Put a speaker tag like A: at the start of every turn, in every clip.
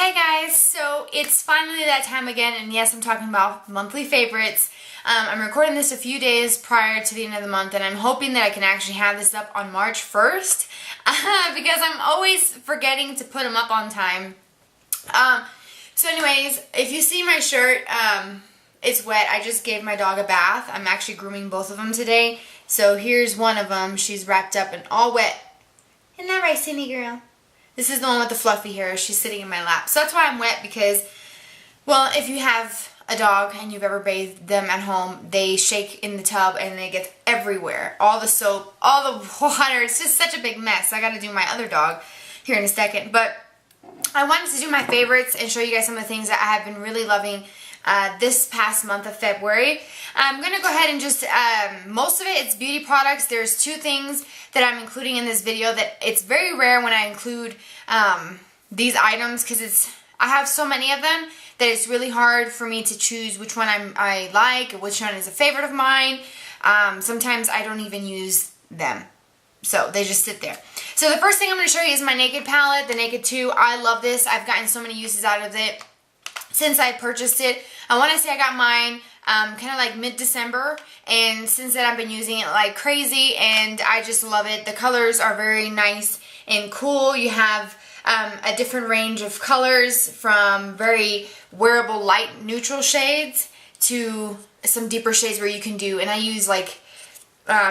A: Hey guys, so it's finally that time again, and yes, I'm talking about monthly favorites. I'm recording this a few days prior to the end of the month, and I'm hoping that I can actually have this up on March 1st, because I'm always forgetting to put them up on time. So anyways, if you see my shirt, it's wet. I just gave my dog a bath. I'm actually grooming both of them today. So here's one of them. She's wrapped up and all wet. Isn't that right, Cindy girl? This is the one with the fluffy hair. She's sitting in my lap. So that's why I'm wet, because, well, if you have a dog and you've ever bathed them at home, they shake in the tub and they get everywhere. All the soap, all the water. It's just such a big mess. I got to do my other dog here in a second. But I wanted to do my favorites and show you guys some of the things that I have been really loving this past month of February. I'm going to go ahead and just, most of it's beauty products. There's two things that I'm including in this video that it's very rare when I include these items, because I have so many of them that it's really hard for me to choose which one I like, which one is a favorite of mine. Sometimes I don't even use them. So they just sit there. So the first thing I'm going to show you is my Naked palette, the Naked 2. I love this. I've gotten so many uses out of it since I purchased it. I want to say I got mine kind of like mid-December, and since then I've been using it like crazy, and I just love it. The colors are very nice and cool. You have a different range of colors, from very wearable light neutral shades to some deeper shades where you can do, and I use like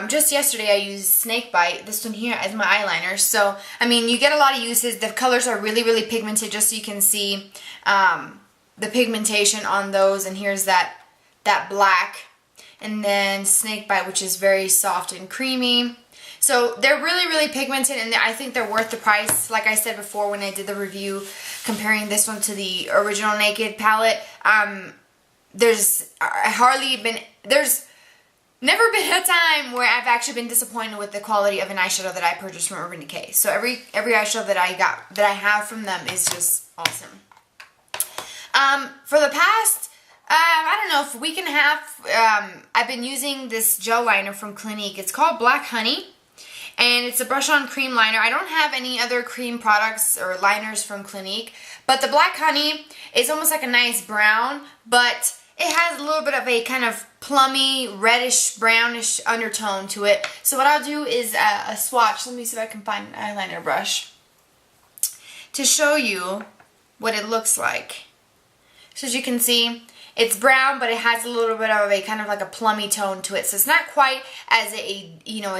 A: just yesterday I used Snake Bite, this one here, as my eyeliner. So I mean, you get a lot of uses. The colors are really pigmented, just so you can see the pigmentation on those. And here's that black, and then Snake Bite, which is very soft and creamy. So they're really pigmented, and I think they're worth the price. Like I said before when I did the review comparing this one to the original Naked palette, there's never been a time where I've actually been disappointed with the quality of an eyeshadow that I purchased from Urban Decay. So every eyeshadow that I have from them is just awesome. For the past, I don't know, for a week and a half, I've been using this gel liner from Clinique. It's called Black Honey, and it's a brush-on cream liner. I don't have any other cream products or liners from Clinique, but the Black Honey is almost like a nice brown, but it has a little bit of a kind of plummy, reddish, brownish undertone to it. So what I'll do is a swatch. Let me see if I can find an eyeliner brush to show you what it looks like. So as you can see, it's brown, but it has a little bit of a kind of like a plummy tone to it. So it's not quite as a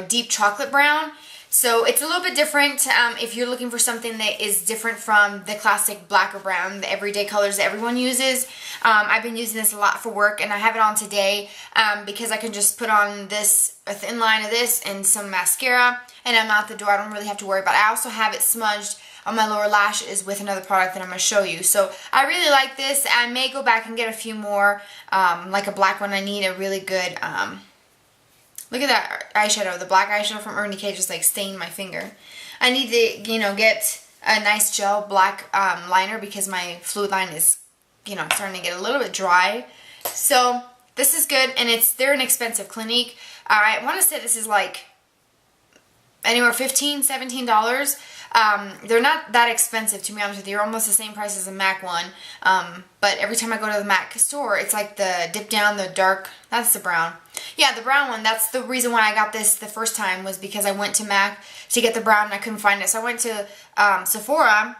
A: deep chocolate brown. So it's a little bit different if you're looking for something that is different from the classic black or brown, the everyday colors that everyone uses. I've been using this a lot for work, and I have it on today because I can just put on a thin line of this and some mascara, and I'm out the door. I don't really have to worry about it. I also have it smudged on my lower lashes with another product that I'm going to show you. So I really like this. I may go back and get a few more, like a black one. I need a really good, look at that eyeshadow. The black eyeshadow from Urban Decay just like stained my finger. I need to, get a nice gel black liner, because my fluid line is, starting to get a little bit dry. So this is good, and they're inexpensive. Clinique, I want to say this is like anywhere $15, $17. They're not that expensive, to be honest with you. They're almost the same price as a MAC one. But every time I go to the MAC store, it's like the dip down, the dark, that's the brown. Yeah, the brown one. That's the reason why I got this the first time, was because I went to MAC to get the brown and I couldn't find it. So I went to Sephora,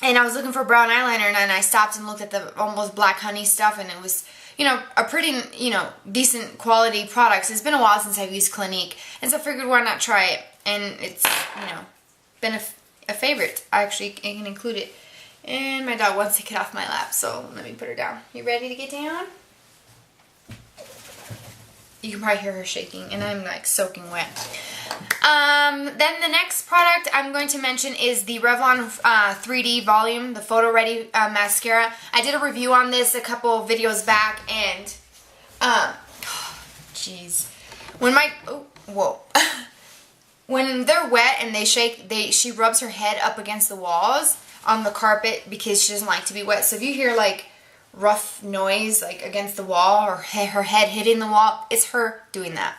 A: and I was looking for brown eyeliner, and I stopped and looked at the almost Black Honey stuff, and it was, a pretty, decent quality products. It's been a while since I've used Clinique, and so I figured why not try it. And it's, been a favorite. I actually can include it. And my dog wants to get off my lap, so let me put her down. You ready to get down? You can probably hear her shaking, and I'm like soaking wet. Then the next product I'm going to mention is the Revlon 3D Volume, the Photo Ready Mascara. I did a review on this a couple videos back, and jeez, when they're wet and they shake, she rubs her head up against the walls on the carpet because she doesn't like to be wet. So if you hear like rough noise like against the wall, or her head hitting the wall, it's her doing that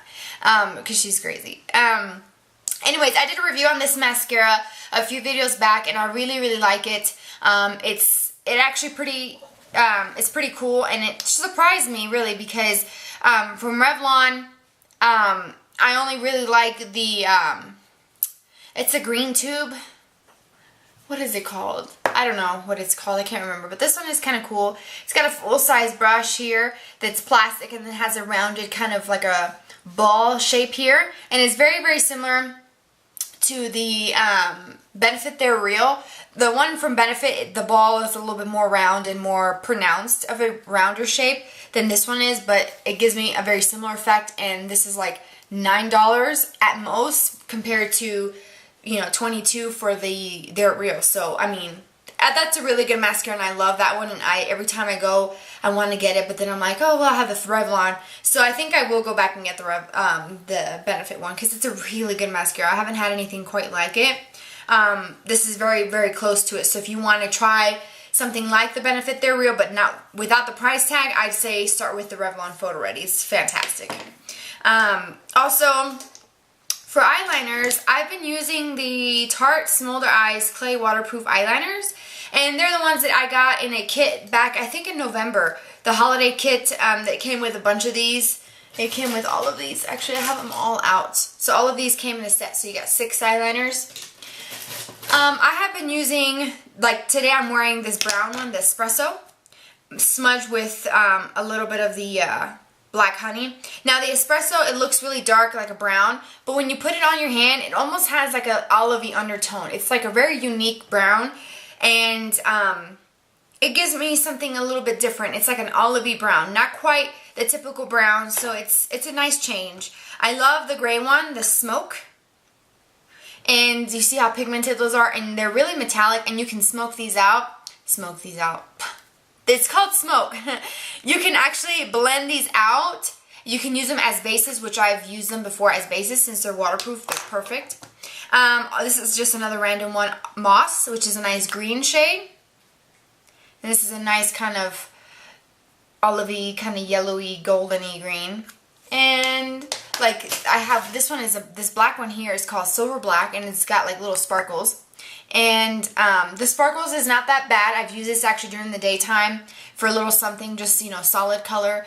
A: because she's crazy. Anyways, I did a review on this mascara a few videos back, and I really, really like it. It's pretty cool, and it surprised me really because from Revlon, I only really like the it's a green tube. What is it called? I don't know what it's called. I can't remember. But this one is kind of cool. It's got a full-size brush here that's plastic and then has a rounded kind of like a ball shape here. And it's very, very similar to the Benefit They're Real. The one from Benefit, the ball is a little bit more round and more pronounced of a rounder shape than this one is. But it gives me a very similar effect. And this is like $9 at most compared to, you know, $22 for the They're Real. So, I mean, that's a really good mascara, and I love that one, and every time I go, I want to get it, but then I'm like, oh, well, I have the Revlon, so I think I will go back and get the Benefit one, because it's a really good mascara. I haven't had anything quite like it. This is very, very close to it, so if you want to try something like the Benefit They're Real, but not without the price tag, I'd say start with the Revlon Photo Ready. It's fantastic. Also, for eyeliners, I've been using the Tarte Smolder Eyes Clay Waterproof Eyeliners, and they're the ones that I got in a kit back, I think in November. The holiday kit that came with a bunch of these. It came with all of these. Actually, I have them all out. So all of these came in a set, so you got 6 eyeliners. I have been using, like today I'm wearing this brown one, the Espresso, smudged with a little bit of the Black Honey. Now the Espresso, it looks really dark, like a brown, but when you put it on your hand, it almost has like an olivey undertone. It's like a very unique brown, and it gives me something a little bit different. It's like an olivey brown, not quite the typical brown, so it's a nice change. I love the gray one, the Smoke, and you see how pigmented those are, and they're really metallic, and you can smoke these out. Smoke these out. It's called Smoke. You can actually blend these out. You can use them as bases, which I've used them before as bases since they're waterproof. They're perfect. This is just another random one, Moss, which is a nice green shade. And this is a nice kind of olivey, kind of yellowy, goldeny green. And like I have, this one is this black one here is called Silver Black, and it's got like little sparkles. And the sparkles is not that bad. I've used this actually during the daytime for a little something, just, you know, solid color.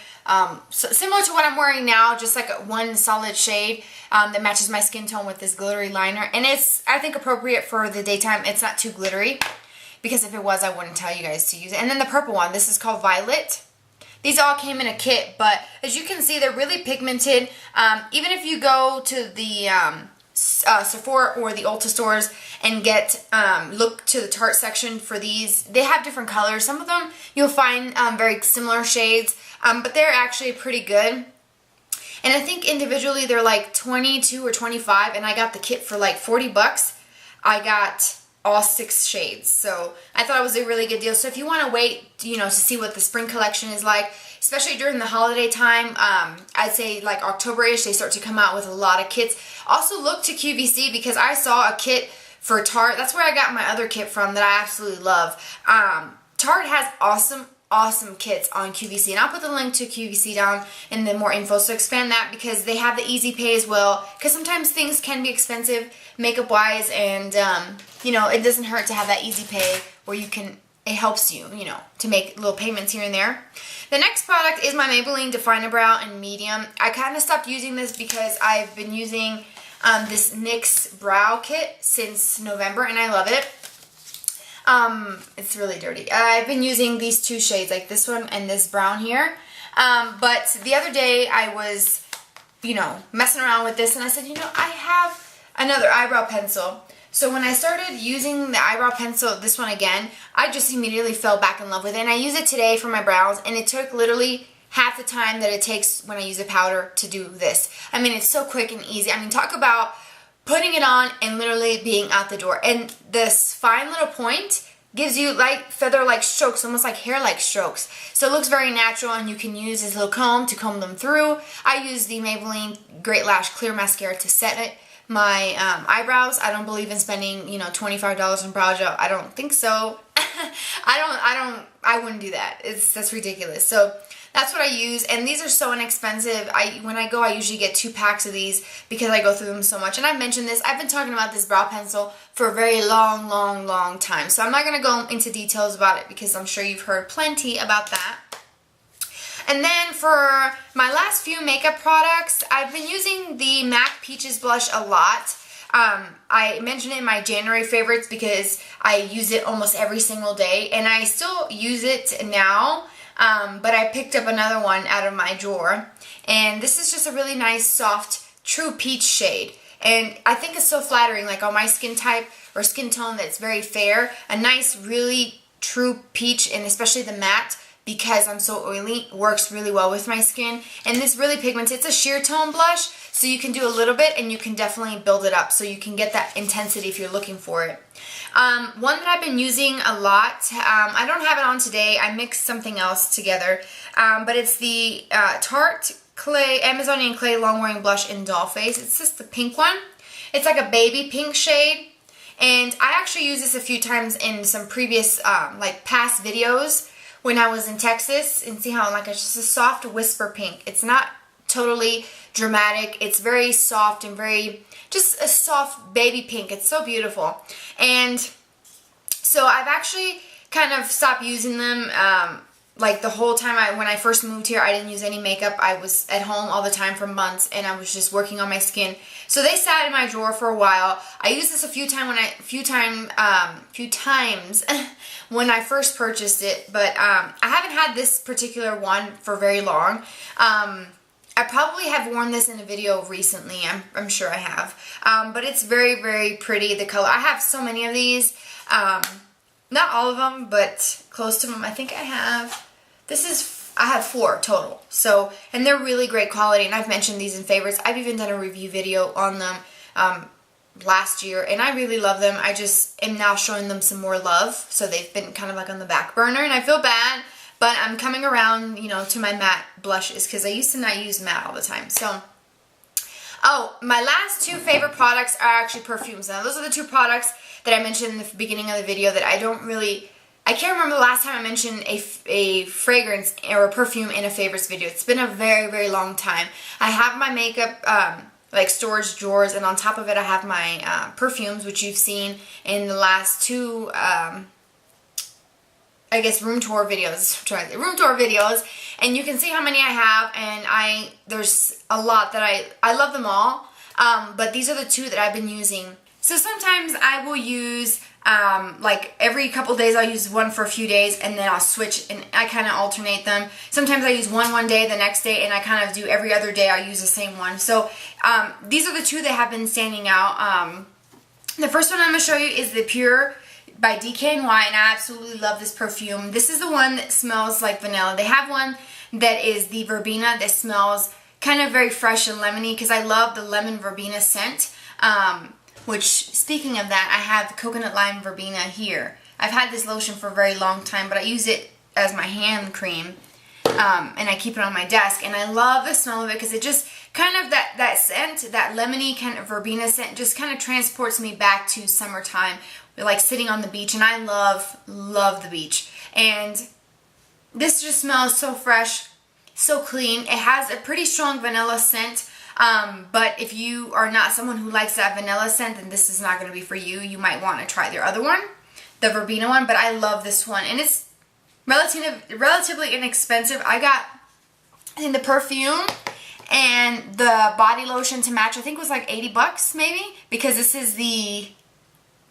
A: So similar to what I'm wearing now, just like one solid shade that matches my skin tone with this glittery liner. And it's, I think, appropriate for the daytime. It's not too glittery, because if it was, I wouldn't tell you guys to use it. And then the purple one, this is called Violet. These all came in a kit, but as you can see, they're really pigmented. Even if you go to the Sephora or the Ulta stores and get look to the Tarte section for these, they have different colors. Some of them you'll find very similar shades, but they're actually pretty good. And I think individually they're like 22 or 25, and I got the kit for like 40 bucks. I got all 6 shades, so I thought it was a really good deal. So if you want to wait, you know, to see what the spring collection is like, especially during the holiday time, I'd say like October-ish, they start to come out with a lot of kits. Also look to QVC, because I saw a kit for Tarte. That's where I got my other kit from that I absolutely love. Tarte has awesome kits on QVC, and I'll put the link to QVC down in the more info, so expand that, because they have the easy pay as well, because sometimes things can be expensive makeup wise, and you know, it doesn't hurt to have that easy pay where you can, it helps you, you know, to make little payments here and there. The next product is my Maybelline Definer Brow in medium. I kind of stopped using this because I've been using this NYX brow kit since November, and I love it. It's really dirty. I've been using these 2 shades, like this one and this brown here. But the other day I was, you know, messing around with this, and I said, you know, I have another eyebrow pencil. So when I started using the eyebrow pencil, this one again, I just immediately fell back in love with it. And I used it today for my brows, and it took literally half the time that it takes when I use a powder to do this. I mean, it's so quick and easy. I mean, talk about putting it on and literally being out the door. And this fine little point gives you light feather-like strokes, almost like hair-like strokes. So it looks very natural, and you can use this little comb to comb them through. I use the Maybelline Great Lash Clear Mascara to set it. My eyebrows. I don't believe in spending, you know, $25 on brow gel. I don't think so. I wouldn't do that. That's ridiculous. So That's what I use, and these are so inexpensive. When I go, I usually get 2 packs of these because I go through them so much. And I've mentioned this. I've been talking about this brow pencil for a very long time. So I'm not going to go into details about it because I'm sure you've heard plenty about that. And then for my last few makeup products, I've been using the MAC Peaches blush a lot. I mentioned it in my January favorites because I use it almost every single day, and I still use it now, but I picked up another one out of my drawer, and this is just a really nice, soft, true peach shade, and I think it's so flattering, like on my skin type or skin tone that's very fair, a nice, really true peach, and especially the matte, because I'm so oily, works really well with my skin. And this really pigmented, it's a sheer tone blush, so you can do a little bit and you can definitely build it up so you can get that intensity if you're looking for it. One that I've been using a lot, I don't have it on today, I mixed something else together, but it's the Tarte Amazonian Clay Long Wearing Blush in Doll Face. It's just the pink one. It's like a baby pink shade, and I actually used this a few times in some previous like past videos when I was in Texas, and see how like it's just a soft whisper pink. It's not totally dramatic. It's very soft and very, just a soft baby pink. It's so beautiful. And so I've actually kind of stopped using them. Like the whole time when I first moved here, I didn't use any makeup. I was at home all the time for months, and I was just working on my skin. So they sat in my drawer for a while. I used this a few times when I first purchased it, but I haven't had this particular one for very long. I probably have worn this in a video recently. I'm sure I have. But it's very pretty, the color. I have so many of these. Not all of them, but close to them. I think I have, I have 4 total. So, and they're really great quality, and I've mentioned these in favorites. I've even done a review video on them last year, and I really love them. I just am now showing them some more love, so they've been kind of like on the back burner, and I feel bad, but I'm coming around, you know, to my matte blushes, because I used to not use matte all the time. So, oh, my last 2 favorite products are actually perfumes. Now, those are the 2 products that I mentioned in the beginning of the video that I can't remember the last time I mentioned a fragrance or a perfume in a favorites video. It's been a very long time. I have my makeup like storage drawers, and on top of it I have my perfumes, which you've seen in the last 2 I guess room tour videos. Room tour videos, and you can see how many I have, and there's a lot that I love them all, but these are the 2 that I've been using. So sometimes I will use, like every couple days I'll use one for a few days, and then I'll switch, and I kind of alternate them. Sometimes I use one day, the next day, and I kind of do every other day I'll use the same one. So these are the 2 that have been standing out. The first one I'm going to show you is the Pure by DKNY, and I absolutely love this perfume. This is the one that smells like vanilla. They have one that is the verbena that smells kind of very fresh and lemony, because I love the lemon verbena scent. Which, speaking of that, I have the coconut lime verbena here. I've had this lotion for a very long time, but I use it as my hand cream, and I keep it on my desk, and I love the smell of it because it just kind of, that scent, that lemony kind of verbena scent just kind of transports me back to summertime, like sitting on the beach, and I love the beach. And this just smells so fresh, so clean. It has a pretty strong vanilla scent. But if you are not someone who likes that vanilla scent, then this is not going to be for you. You might want to try their other one, the verbena one, but I love this one, and it's relatively inexpensive. I got, I think, the perfume and the body lotion to match. I think it was like 80 bucks maybe, because this is the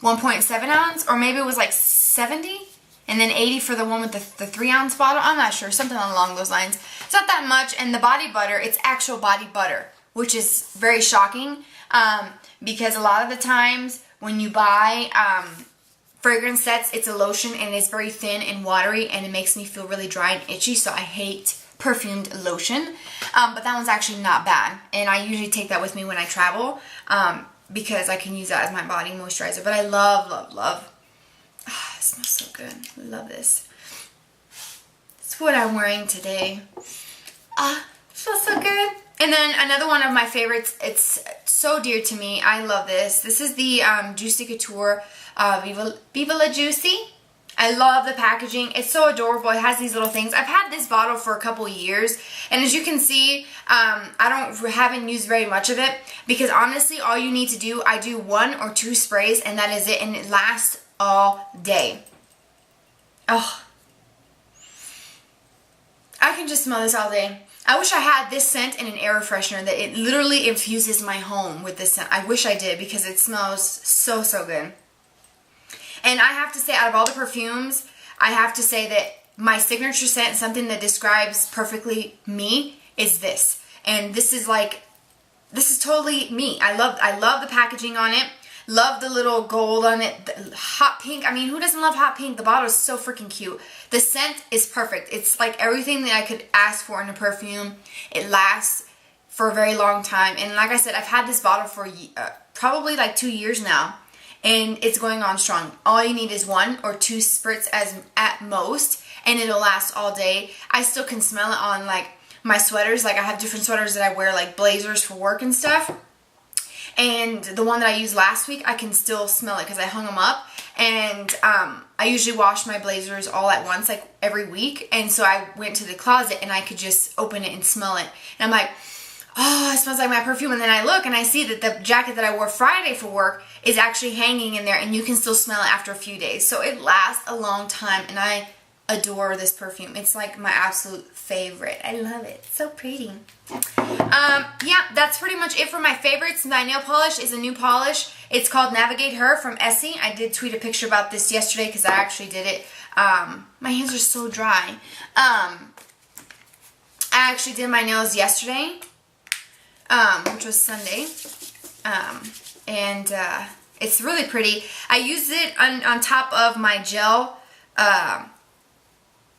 A: 1.7 ounce, or maybe it was like 70, and then 80 for the one with the 3 ounce bottle. I'm not sure, something along those lines. It's not that much. And the body butter, it's actual body butter, which is very shocking, because a lot of the times when you buy fragrance sets, it's a lotion and it's very thin and watery, and it makes me feel really dry and itchy, so I hate perfumed lotion. But that one's actually not bad, and I usually take that with me when I travel, because I can use that as my body moisturizer. But I love. Oh, it smells so good. I love this. It's what I'm wearing today. It smells so good. And then another one of my favorites, it's so dear to me. I love this. This is the Juicy Couture Viva La Juicy. I love the packaging. It's so adorable. It has these little things. I've had this bottle for a couple years, and as you can see, I haven't used very much of it, because honestly, all you need to do, I do 1 or 2 sprays, and that is it, and it lasts all day. Oh, I can just smell this all day. I wish I had this scent and an air freshener that it literally infuses my home with this scent. I wish I did, because it smells so, so good. And I have to say, out of all the perfumes, I have to say that my signature scent, something that describes perfectly me, is this. And this is like, this is totally me. I love the packaging on it. Love the little gold on it. The hot pink. I mean, who doesn't love hot pink? The bottle is so freaking cute. The scent is perfect. It's like everything that I could ask for in a perfume. It lasts for a very long time. And like I said, I've had this bottle for probably like 2 years now. And it's going on strong. All you need is 1 or 2 spritz at most, and it'll last all day. I still can smell it on like my sweaters. Like I have different sweaters that I wear, like blazers for work and stuff. And the one that I used last week, I can still smell it because I hung them up. And I usually wash my blazers all at once, like every week. And so I went to the closet and I could just open it and smell it. And I'm like, oh, it smells like my perfume. And then I look and I see that the jacket that I wore Friday for work is actually hanging in there, and you can still smell it after a few days. So it lasts a long time, and I adore this perfume. It's like my absolute favorite. I love it. It's so pretty. Yeah, that's pretty much it for my favorites. My nail polish is a new polish. It's called Navigate Her from Essie. I did tweet a picture about this yesterday because I actually did it. My hands are so dry. I actually did my nails yesterday, which was Sunday. And it's really pretty. I used it on top of my gel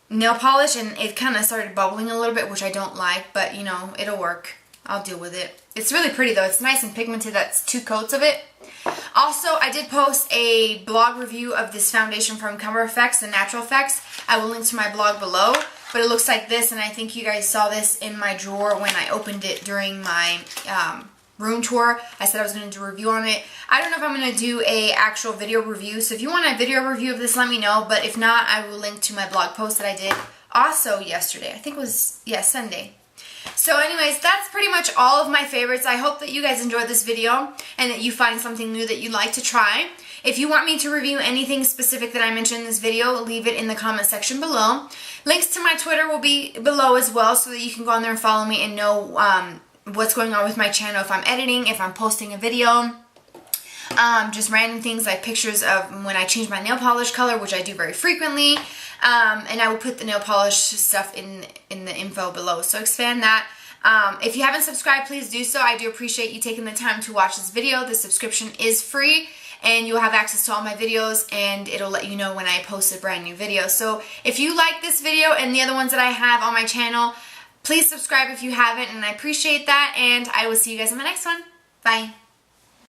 A: nail polish, and it kind of started bubbling a little bit, which I don't like, but you know, it'll work. I'll deal with it. It's really pretty though. It's nice and pigmented. That's 2 coats of it. Also, I did post a blog review of this foundation from Cover FX, the Natural Effects. I will link to my blog below, but it looks like this, and I think you guys saw this in my drawer when I opened it during my room tour. I said I was going to do a review on it. I don't know if I'm going to do a actual video review, so if you want a video review of this, let me know, but if not, I will link to my blog post that I did also yesterday. I think it was, yeah, Sunday. So anyways, that's pretty much all of my favorites. I hope that you guys enjoyed this video and that you find something new that you'd like to try. If you want me to review anything specific that I mentioned in this video, leave it in the comment section below. Links to my Twitter will be below as well, so that you can go on there and follow me and know what's going on with my channel, if I'm editing, if I'm posting a video. Just random things like pictures of when I change my nail polish color, which I do very frequently. And I will put the nail polish stuff in the info below, so expand that. If you haven't subscribed, please do so. I do appreciate you taking the time to watch this video. The subscription is free, and you'll have access to all my videos, and it'll let you know when I post a brand new video. So if you like this video and the other ones that I have on my channel, please subscribe if you haven't, and I appreciate that, and I will see you guys in the next one. Bye.